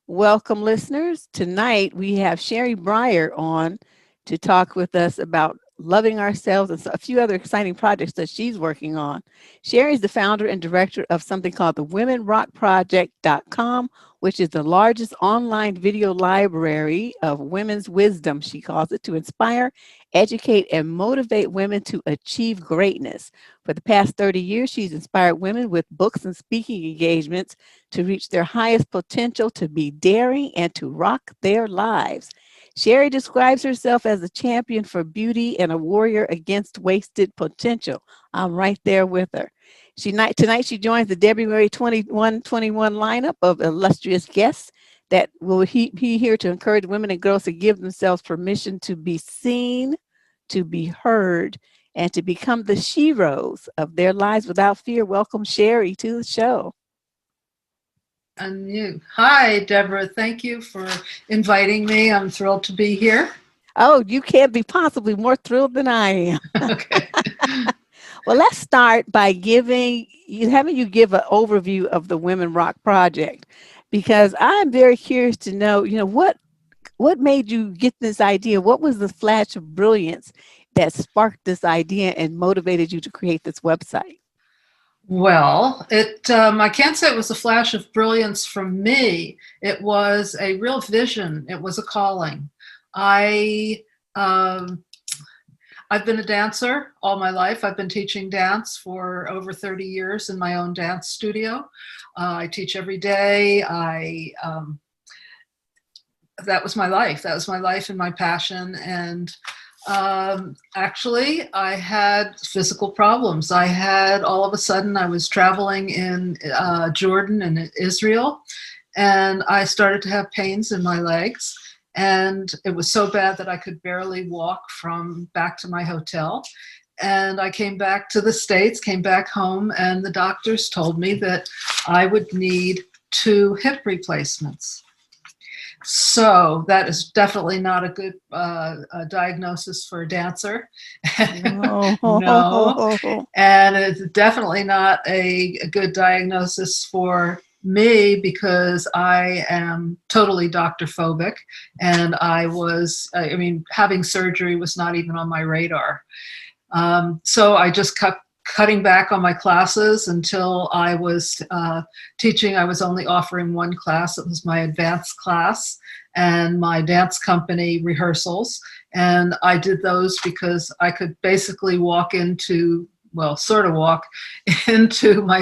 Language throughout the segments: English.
Welcome, listeners. Tonight we have Sherry Brier on to talk with us about loving ourselves and a few other exciting projects that she's working on. Sherry is the founder and director of something called the womenrockproject.com, which is the largest online video library of women's wisdom, she calls it, to inspire, educate, and motivate women to achieve greatness. For the past 30 years, she's inspired women with books and speaking engagements to reach their highest potential, to be daring, and to rock their lives. Sherry describes herself as a champion for beauty and a warrior against wasted potential. I'm right there with her. Tonight she joins the Debruary 2121 lineup of illustrious guests that will be here to encourage women and girls to give themselves permission to be seen, to be heard, and to become the SHEROES of their lives without fear. Welcome, Sherry, to the show. Unmute. Hi, Deborah. Thank you for inviting me. I'm thrilled to be here. Oh, you can't be possibly more thrilled than I am. Okay. Well, let's start by having you give an overview of the Women Rock Project, because I'm very curious to know, what made you get this idea? What was the flash of brilliance that sparked this idea and motivated you to create this website? Well, I can't say it was a flash of brilliance from me. It was a real vision. It was a calling. I've been a dancer all my life. I've been teaching dance for over 30 years in my own dance studio. I teach every day. That was my life. That was my life and my passion. And actually, I had physical problems. All of a sudden, I was traveling in Jordan and Israel, and I started to have pains in my legs. And it was so bad that I could barely walk back to my hotel. And I came back to the States, came back home, and the doctors told me that I would need 2 hip replacements. So that is definitely not a good diagnosis for a dancer. No. And it's definitely not a good diagnosis for me, because I am totally doctor phobic, and having surgery was not even on my radar. So I just kept cutting back on my classes until I was teaching. I was only offering 1 class. It was my advanced class and my dance company rehearsals. And I did those because I could basically walk into my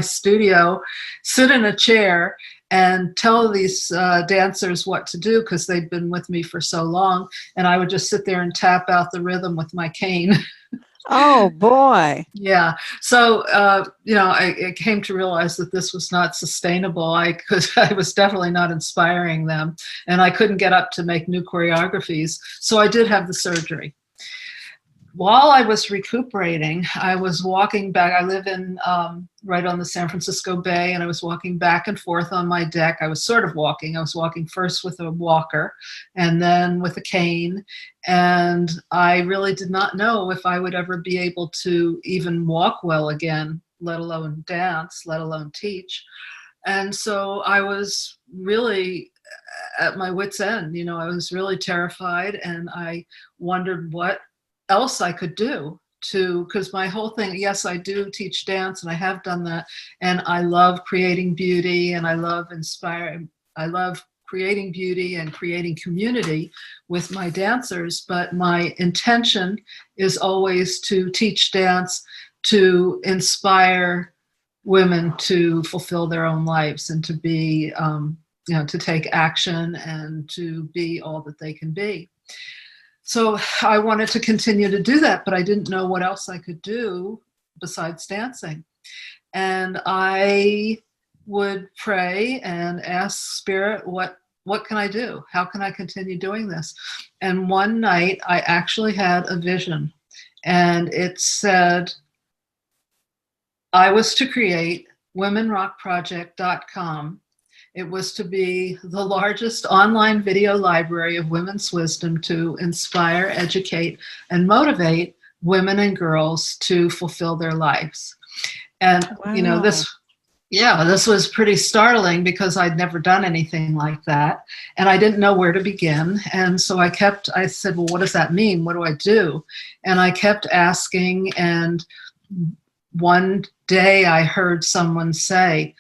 studio, sit in a chair, and tell these dancers what to do, because they'd been with me for so long. And I would just sit there and tap out the rhythm with my cane. Oh, boy. Yeah. So, I came to realize that this was not sustainable, because I was definitely not inspiring them, and I couldn't get up to make new choreographies. So I did have the surgery. While I was recuperating, I was walking back. I live in right on the San Francisco Bay, and I was walking back and forth on my deck. I was sort of walking. I was walking first with a walker and then with a cane. And I really did not know if I would ever be able to even walk well again, let alone dance, let alone teach. And so I was really at my wit's end. I was really terrified, and I wondered what else I could do because my whole thing, yes, I do teach dance, and I have done that, and I love creating beauty, and I love inspiring. I love creating beauty and creating community with my dancers, but my intention is always to teach dance to inspire women to fulfill their own lives and to be, to take action and to be all that they can be. So I wanted to continue to do that, but I didn't know what else I could do besides dancing. And I would pray and ask Spirit, what can I do? How can I continue doing this? And one night I actually had a vision, and it said I was to create womenrockproject.com. It was to be the largest online video library of women's wisdom to inspire, educate, and motivate women and girls to fulfill their lives. And, Wow. Yeah, this was pretty startling because I'd never done anything like that. And I didn't know where to begin. And so I said, well, what does that mean? What do I do? And I kept asking. And one day I heard someone say,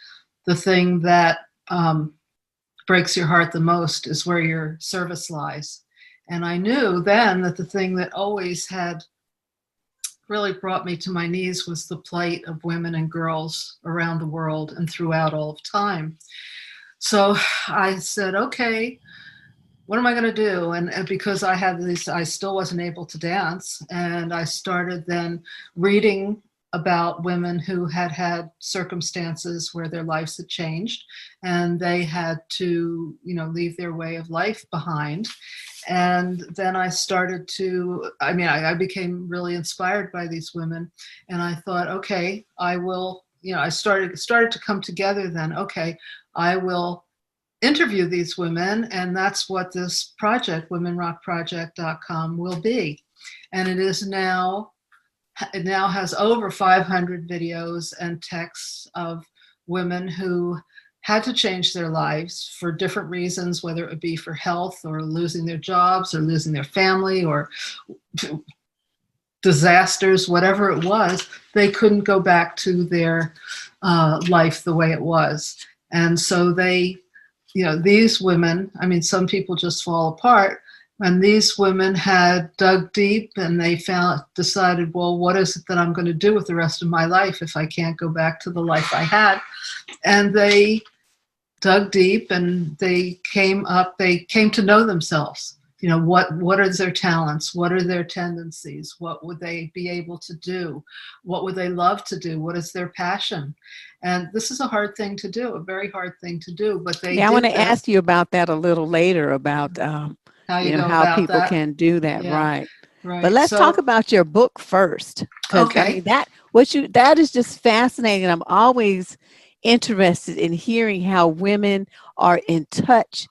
the thing that breaks your heart the most is where your service lies. And I knew then that the thing that always had really brought me to my knees was the plight of women and girls around the world and throughout all of time. So I said, okay, what am I going to do? And because I had these, I still wasn't able to dance. And I started then reading about women who had had circumstances where their lives had changed and they had to, leave their way of life behind. And then I started to, I became really inspired by these women. And I thought, okay, I will, I started to come together then. Okay, I will interview these women, and that's what this project, womenrockproject.com, will be. And it now has over 500 videos and texts of women who had to change their lives for different reasons, whether it be for health or losing their jobs or losing their family or disasters, whatever it was. They couldn't go back to their life the way it was. And so these women, some people just fall apart. And these women had dug deep and they decided, well, what is it that I'm going to do with the rest of my life if I can't go back to the life I had? And they dug deep and they came to know themselves. What are their talents? What are their tendencies? What would they be able to do? What would they love to do? What is their passion? And this is a hard thing to do, a very hard thing to do, but they I want did to this. ask you about that a little later about How you go how about people that? can do that, Yeah, right? But right. let's talk So, about your book first, because okay. that is just fascinating. I'm always interested in hearing how women are in touch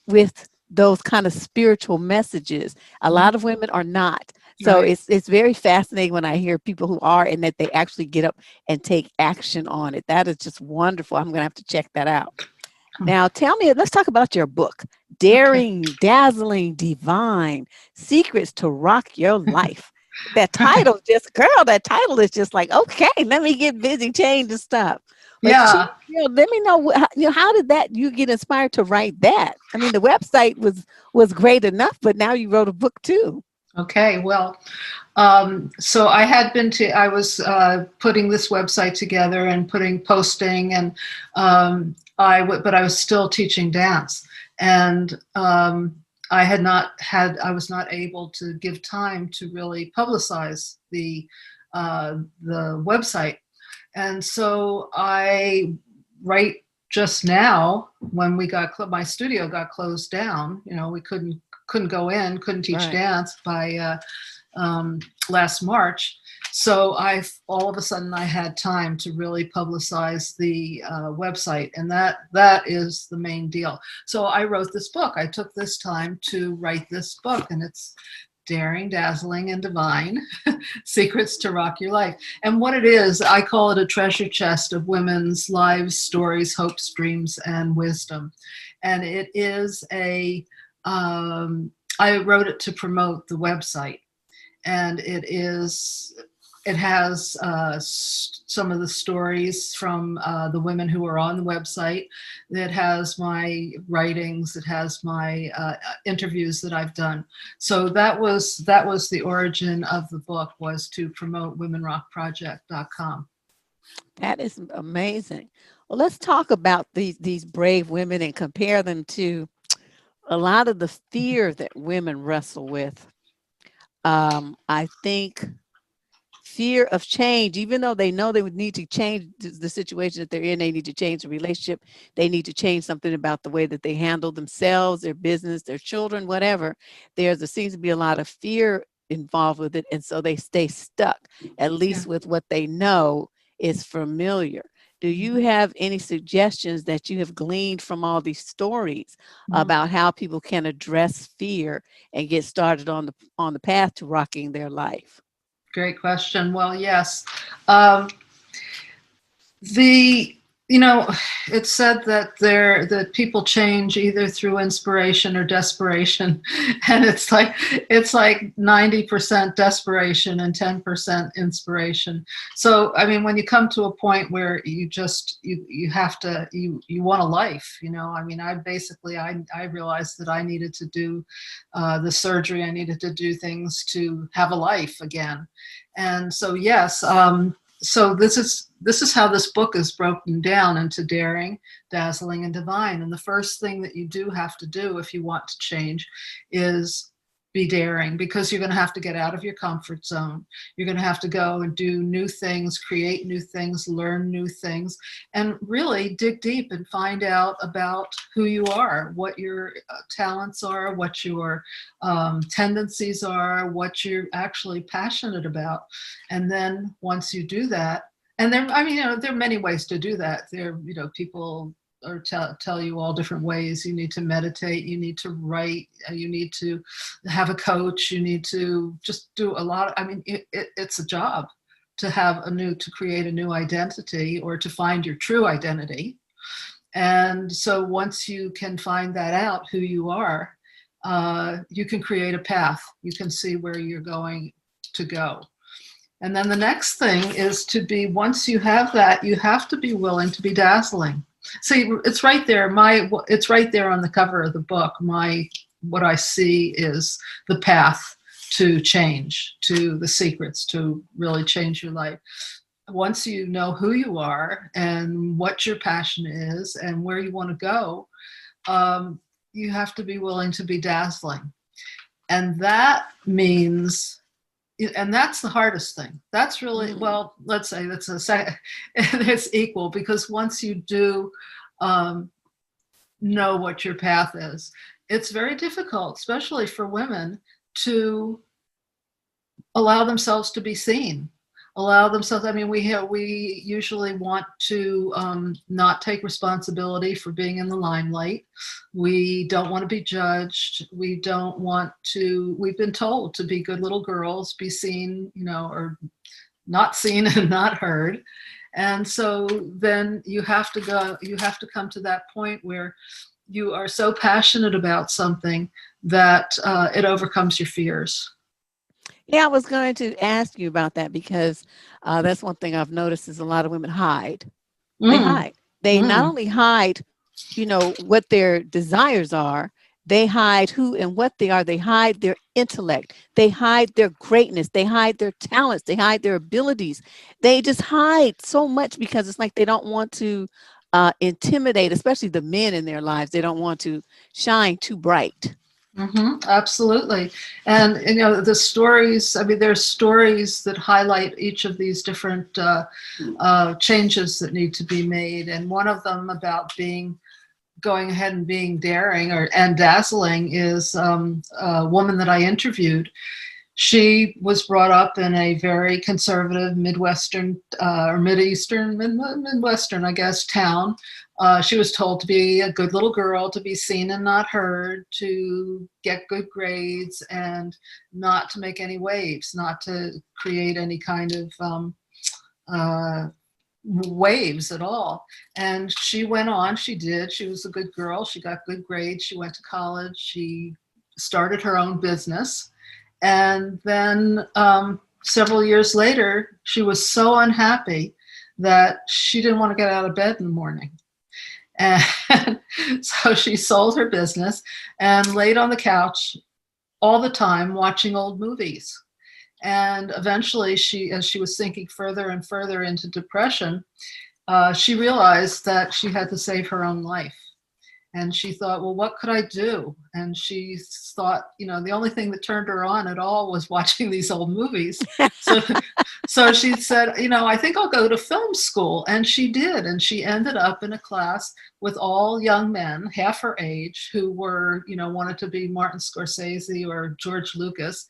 with those kind of spiritual messages. A Mhm. lot of women are not. So Right. it's very fascinating when I hear people who are and that they actually get up and take action on it. That is just wonderful. I'm going to have to check that out. Now, tell me, let's talk about your book, Okay. Daring, Dazzling, Divine, Secrets to Rock Your Life. That Right. title that title is just like, okay, let me get busy changing stuff. But Yeah. let me know, how did you get inspired to write that? I mean, the website was great enough, but now you wrote a book too. Okay. Well, so I was putting this website together and posting, and but I was still teaching dance, and I was not able to give time to really publicize the website, and so right just now when my studio got closed down, we couldn't go in, couldn't teach Right. dance by last March. So all of a sudden I had time to really publicize the website, and that is the main deal. So I wrote this book. I took this time to write this book, and it's Daring, Dazzling, and Divine, Secrets to Rock Your Life. And what it is, I call it a treasure chest of women's lives, stories, hopes, dreams, and wisdom. And it is I wrote it to promote the website, and it has some of the stories from the women who are on the website. It has my writings. It has my interviews that I've done. So that was the origin of the book, was to promote womenrockproject.com. That is amazing. Well, let's talk about these brave women and compare them to a lot of the fear that women wrestle with. I think fear of change, even though they know they would need to change the situation that they're in, they need to change the relationship, they need to change something about the way that they handle themselves, their business, their children, whatever. There seems to be a lot of fear involved with it. And so they stay stuck, at Yeah. least with what they know is familiar. Do you have any suggestions that you have gleaned from all these stories Mhm. about how people can address fear and get started on the path to rocking their life? Great question. Well, yes. Um, the You know, it's said that people change either through inspiration or desperation, and it's like 90% desperation and 10% inspiration. So I mean, when you come to a point where you have to you want a life, you know. I mean, I realized that I needed to do the surgery. I needed to do things to have a life again, and so yes. So this is how this book is broken down into daring, dazzling, and divine. And the first thing that you do have to do if you want to change is be daring, because you're going to have to get out of your comfort zone. You're going to have to go and do new things, create new things, learn new things, and really dig deep and find out about who you are, what your talents are, what your tendencies are, what you're actually passionate about. And then once you do that, and there, I mean, you know, there are many ways to do that. There, you know, people or tell you all different ways. You need to meditate, you need to write, you need to have a coach, you need to just do a lot. I mean, it's a job to to create a new identity or to find your true identity. And so once you can find that out, who you are, you can create a path. You can see where you're going to go. And then the next thing is once you have that, you have to be willing to be dazzling. See, it's right there. It's right there on the cover of the book. What I see is the path to change, to the secrets to really change your life. Once you know who you are and what your passion is and where you want to go, you have to be willing to be dazzling. And that means, and that's the hardest thing. That's really, well, let's say that's a second, it's equal, because once you do know what your path is, it's very difficult, especially for women, to allow themselves to be seen. I mean, we usually want to not take responsibility for being in the limelight. We don't want to be judged. We've been told to be good little girls, be seen, you know, or not seen and not heard. And so then you have to come to that point where you are so passionate about something that it overcomes your fears. Yeah, I was going to ask you about that because that's one thing I've noticed is a lot of women hide. They Mm, hide. They not mm. only hide, you know, what their desires are, they hide who and what they are. They hide their intellect. They hide their greatness. They hide their talents. They hide their abilities. They just hide so much because it's like they don't want to intimidate, especially the men in their lives. They don't want to shine too bright. Absolutely. And, you know, the stories, I mean, there's stories that highlight each of these different changes that need to be made. And one of them about going ahead and being daring and dazzling is a woman that I interviewed. She was brought up in a very conservative Midwestern or Midwestern, I guess, town. She was told to be a good little girl, to be seen and not heard, to get good grades, and not to make any waves, not to create any kind of waves at all. And she went on, she was a good girl, she got good grades, she went to college, she started her own business. And then several years later, she was so unhappy that she didn't want to get out of bed in the morning. And so she sold her business and laid on the couch all the time watching old movies. And eventually, as she was sinking further and further into depression, she realized that she had to save her own life. And she thought, well, what could I do? And she thought, you know, the only thing that turned her on at all was watching these old movies. So, so she said, you know, I think I'll go to film school. And she did. And she ended up in a class with all young men, half her age, who were, you know, wanted to be Martin Scorsese or George Lucas.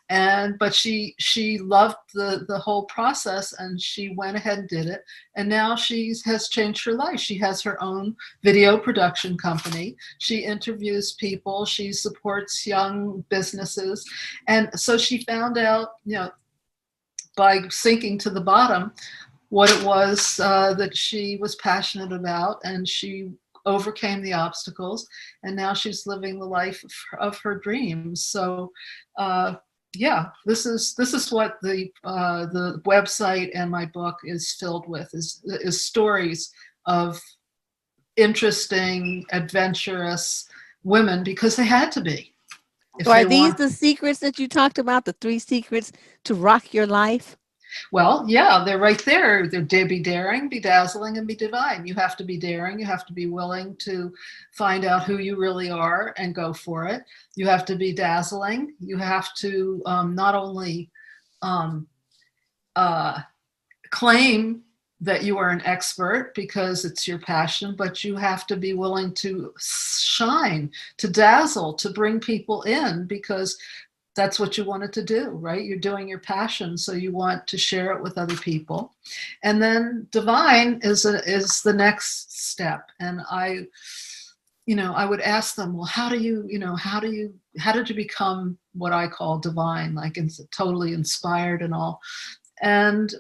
But she loved the whole process, and she went ahead and did it. And now she has changed her life. She has her own video production company. She interviews people. She supports young businesses. And so she found out, you know, by sinking to the bottom, what it was that she was passionate about, and she overcame the obstacles, and now she's living the life of her dreams. So yeah, this is what the website and my book is filled with, is stories of interesting, adventurous women, because they had to be So if are they these want. the secrets that you talked about, the 3 secrets to rock your life? Well, yeah, they're right there. They're be daring, be dazzling, and be divine. You have to be daring. You have to be willing to find out who you really are and go for it. You have to be dazzling. You have to not only um, uh, claim that you are an expert because it's your passion, but you have to be willing to shine, to dazzle, to bring people in, because that's what you wanted to do, right? You're doing your passion, so you want to share it with other people. And then divine is the next step. And I would ask them, well, how did you become what I call divine, like it's totally inspired and all? And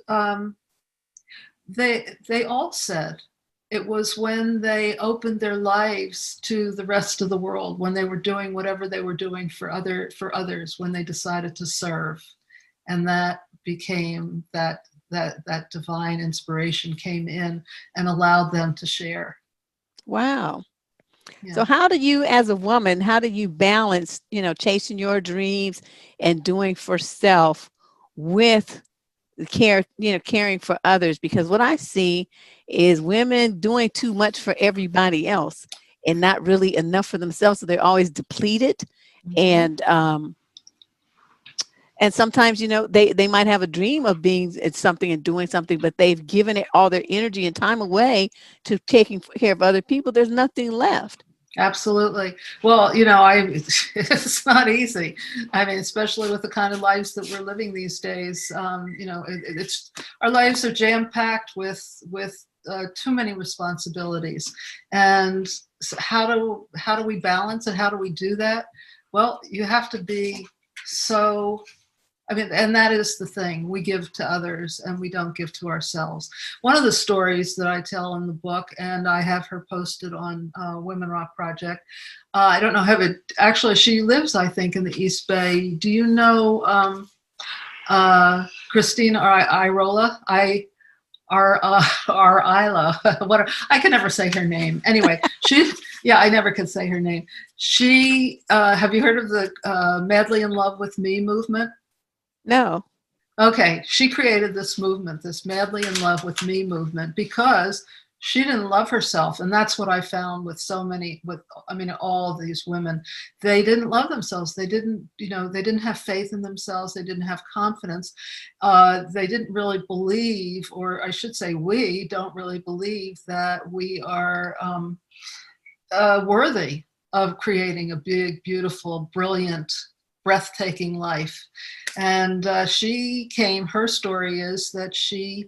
they all said it was when they opened their lives to the rest of the world, when they were doing whatever they were doing for others, when they decided to serve, and that became that divine inspiration came in and allowed them to share. Wow. Yeah. So how do you, as a woman, how do you balance, chasing your dreams and doing for self with caring for others? Because what I see is women doing too much for everybody else and not really enough for themselves. So they're always depleted. Mhm. And sometimes, they might have a dream of being at something and doing something, but they've given it all their energy and time away to taking care of other people. There's nothing left. Absolutely. Well, it's not easy. I mean, especially with the kind of lives that we're living these days. It's our lives are jam packed with too many responsibilities. And so how do we balance it? How do we do that? Well, you have to be so. I mean, and that is the thing. We give to others and we don't give to ourselves. One of the stories that I tell in the book, and I have her posted on Women Rock Project. I don't know, actually, she lives, I think, in the East Bay. Do you know Christina Irola? Our Isla, I can never say her name. Anyway, yeah, I never could say her name. Have you heard of the Madly in Love with Me movement? No. Okay, she created this movement, this Madly in Love with Me movement, because she didn't love herself. And that's what I found with all of these women. They didn't love themselves. They didn't have faith in themselves. They didn't have confidence. They didn't really believe, or I should say, we don't really believe that we are worthy of creating a big, beautiful, brilliant, breathtaking life. And her story is that she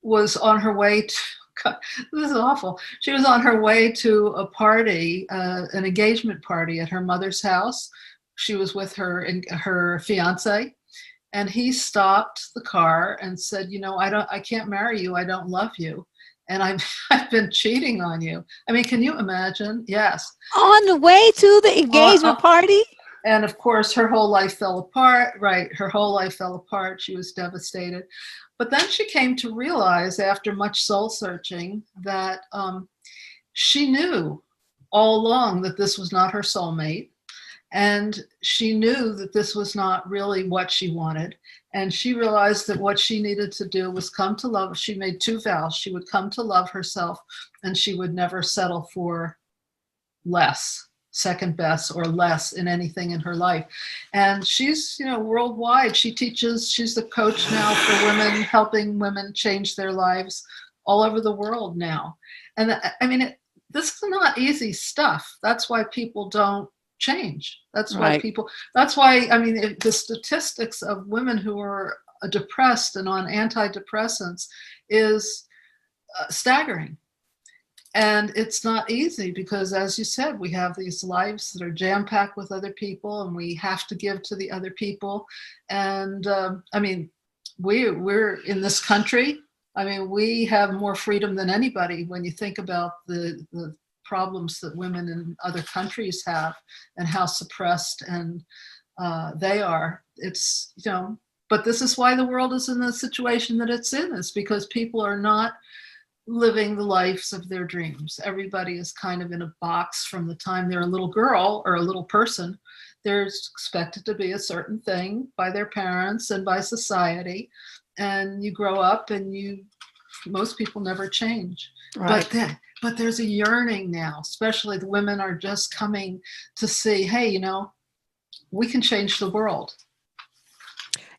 was on her way to, God, this is awful. She was on her way to a party, an engagement party at her mother's house. She was with her fiance, and he stopped the car and said, I can't marry you. I don't love you. And I've been cheating on you. I mean, can you imagine? Yes. On the way to the engagement Uh, party? and of course, her whole life fell apart. Right. Her whole life fell apart. She was devastated. But then she came to realize, after much soul searching, that she knew all along that this was not her soulmate. And she knew that this was not really what she wanted. And she realized that what she needed to do was come to love. She made 2 vows. She would come to love herself, and she would never settle for less, second best, or less in anything in her life. And she's, worldwide. She's the coach now for women, helping women change their lives all over the world now. And I mean, this is not easy stuff. That's why people don't change. Right. I mean, the statistics of women who are depressed and on antidepressants is staggering. And it's not easy because, as you said, we have these lives that are jam-packed with other people, and we have to give to the other people. And I mean, we're in this country. I mean, we have more freedom than anybody when you think about the problems that women in other countries have and how suppressed and they are. It's, but this is why the world is in the situation that it's in. It's because people are not living the lives of their dreams. Everybody is kind of in a box from the time they're a little girl or a little person. They're expected to be a certain thing by their parents and by society. And you grow up and most people never change. Right. But there's a yearning now, especially the women are just coming to see, hey, we can change the world.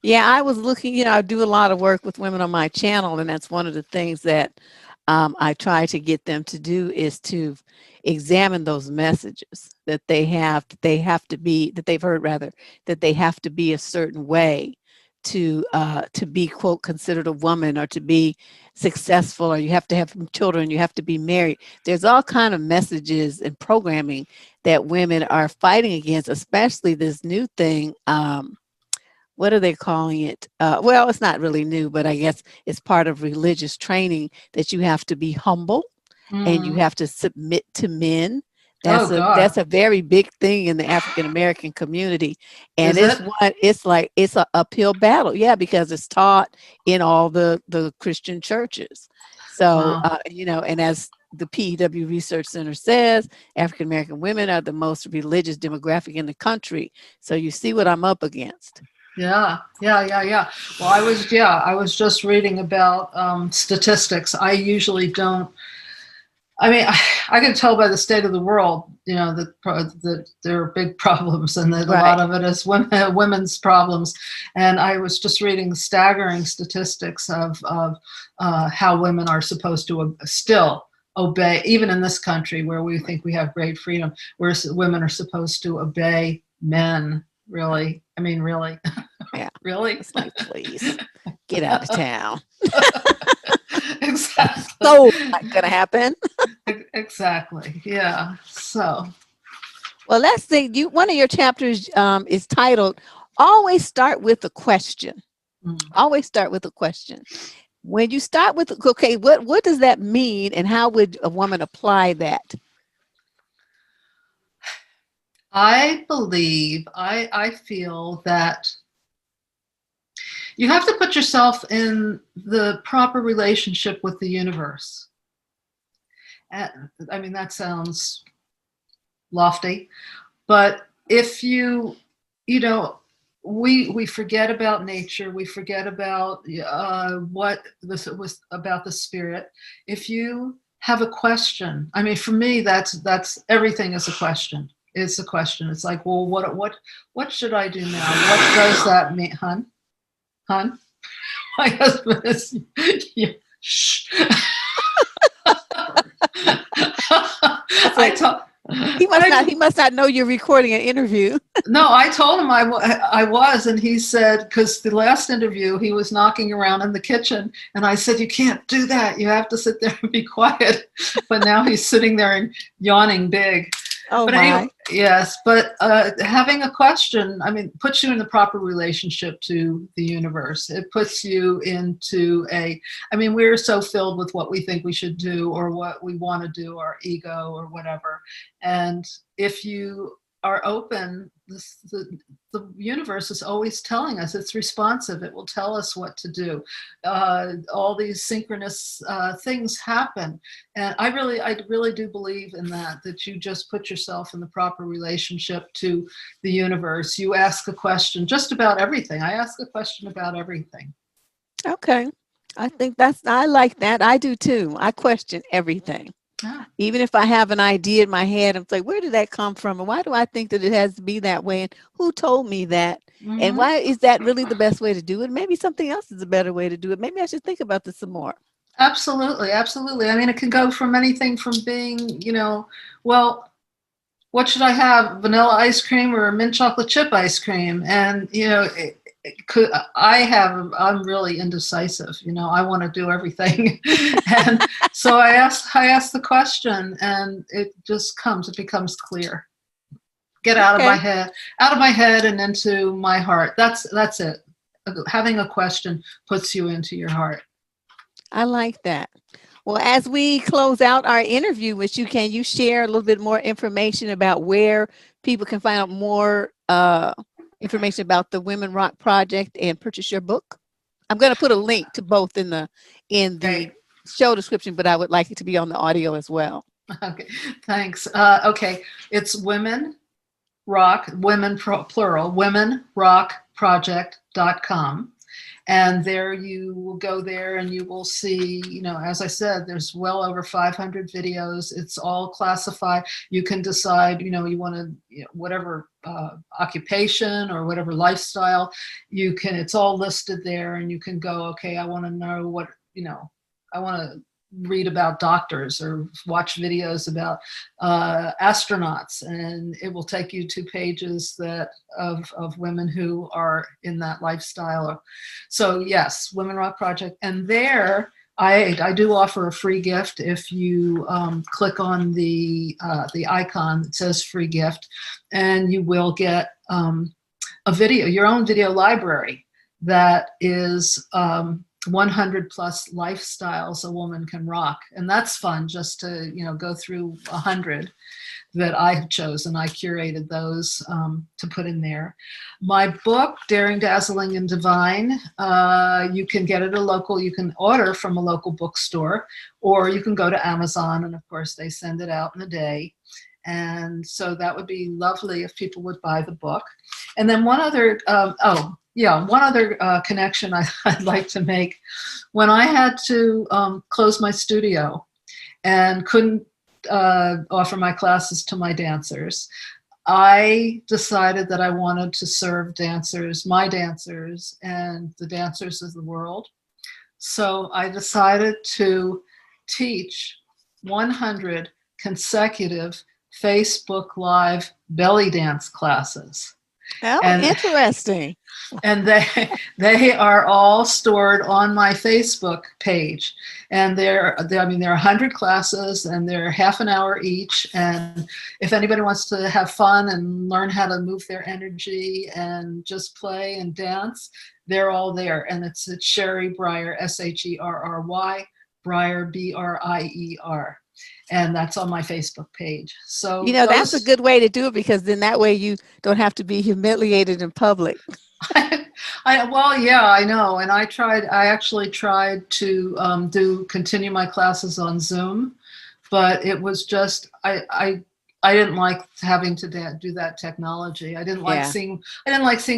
Yeah, I was looking, I do a lot of work with women on my channel, and that's one of the things that I try to get them to do is to examine those messages that that they've heard rather, that they have to be a certain way to be, quote, considered a woman, or to be successful, or you have to have children, you have to be married. There's all kind of messages and programming that women are fighting against, especially this new thing. What are they calling it? Well, it's not really new, but I guess it's part of religious training that you have to be humble and you have to submit to men. Oh God. That's a very big thing in the African American community, and Is it's an uphill battle. Yeah, because it's taught in all the Christian churches. So Wow. and as the PEW Research Center says, African American women are the most religious demographic in the country. So you see what I'm up against. Yeah. Well, I was just reading about statistics. I usually don't. I mean, I can tell by the state of the world, that there are big problems, and that a lot of it is women's problems. And I was just reading staggering statistics of how women are supposed to still obey, even in this country where we think we have great freedom, where women are supposed to obey men. Really? I mean, really? Yeah. Really? It's like, please get out of town. Exactly. So not gonna happen. Exactly. Yeah. So. Well, let's see. One of your chapters is titled "Always Start with a Question." Always start with a question. When you start with, okay, what does that mean, and how would a woman apply that? I feel that you have to put yourself in the proper relationship with the universe. I mean, that sounds lofty, but if we forget about nature, we forget about what this was about the spirit. If you have a question, I mean, for me, that's everything is a question. It's a question. It's like, well, what should I do now? What does that mean, hon? My husband is. Yeah, shh. He must not know you're recording an interview. No, I told him I was, and he said, because the last interview he was knocking around in the kitchen, and I said, you can't do that. You have to sit there and be quiet. But now he's sitting there and yawning big. Oh, but my. anyway, yes, but having a question, I mean, puts you in the proper relationship to the universe. It puts you into I mean, we're so filled with what we think we should do or what we want to do, our ego or whatever. And if you are open, the universe is always telling us. It's responsive. It will tell us what to do. All these synchronous things happen, and I really do believe in that you just put yourself in the proper relationship to the universe. You ask a question just about everything. I ask a question about everything. Okay, I think I like that. I do too. I question everything. Even if I have an idea in my head, I'm like, where did that come from? And why do I think that it has to be that way? And who told me that? Mm-hmm. And why is that really the best way to do it? Maybe something else is a better way to do it. Maybe I should think about this some more. Absolutely. Absolutely. I mean, it can go from anything from being, well, what should I have? Vanilla ice cream or mint chocolate chip ice cream? And, I'm really indecisive. I want to do everything. And so I ask the question, and it becomes clear. Get out of my head and into my heart. That's it. having a question puts you into your heart. I like that. Well, as we close out our interview with you, can you share a little bit more information about where people can find out more information about the Women Rock Project and purchase your book? I'm going to put a link to both in the Great. show description, but I would like it to be on the audio as well. Okay, thanks. Okay, it's Women Rock, women plural, womenrockproject.com. And there you will go there and you will see, as I said, there's well over 500 videos. It's all classified. You can decide, you want to, whatever occupation or whatever lifestyle, it's all listed there, and you can go, okay, I want to know what, I want to read about doctors or watch videos about astronauts, and it will take you to pages of women who are in that lifestyle. So yes, Women Rock Project. And there I do offer a free gift. If you click on the icon that says free gift, and you will get a video, your own video library that is 100 plus lifestyles a woman can rock. And that's fun, just to, go through 100 that I have chosen. I curated those to put in there. My book, Daring, Dazzling, and Divine, you can get you can order from a local bookstore, or you can go to Amazon, and of course they send it out in a day. And so that would be lovely if people would buy the book. And then one other, one other connection I'd like to make. When I had to close my studio and couldn't offer my classes to my dancers, I decided that I wanted to serve dancers, my dancers, and the dancers of the world. So I decided to teach 100 consecutive Facebook Live belly dance classes. Oh, interesting. And they are all stored on my Facebook page. And there are 100 classes, and they're half an hour each. And if anybody wants to have fun and learn how to move their energy and just play and dance, they're all there. And it's at Sherry Brier, SHERRY, Brier, BRIER. And that's on my Facebook page. So that's a good way to do it, because then that way you don't have to be humiliated in public. I know. And I actually tried to continue my classes on Zoom, but it was just, I didn't like having to do that technology. I didn't like seeing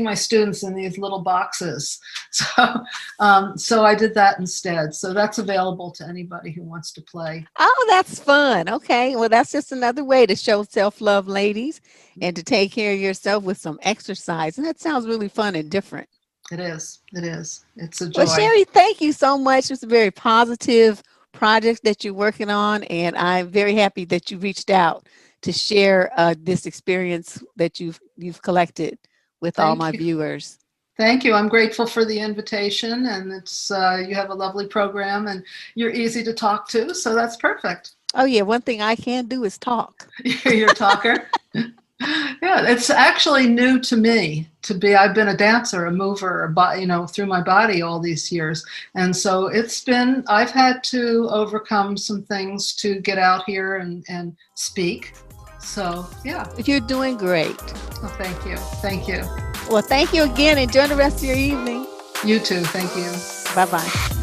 my students in these little boxes. So I did that instead. So that's available to anybody who wants to play. Oh, that's fun. Okay. Well, that's just another way to show self-love, ladies, and to take care of yourself with some exercise. And that sounds really fun and different. It is. It's a joy. Well, Sherry, thank you so much. It's a very positive project that you're working on, and I'm very happy that you reached out to share this experience that you've collected with all my viewers. Thank you. I'm grateful for the invitation, and it's you have a lovely program, and you're easy to talk to, so that's perfect. Oh yeah, one thing I can't do is talk. You're a talker. Yeah, it's actually new to me I've been a dancer, a mover, through my body all these years. And so I've had to overcome some things to get out here and speak. So, yeah. You're doing great. Well, thank you. Thank you. Well, thank you again. Enjoy the rest of your evening. You too. Thank you. Bye-bye.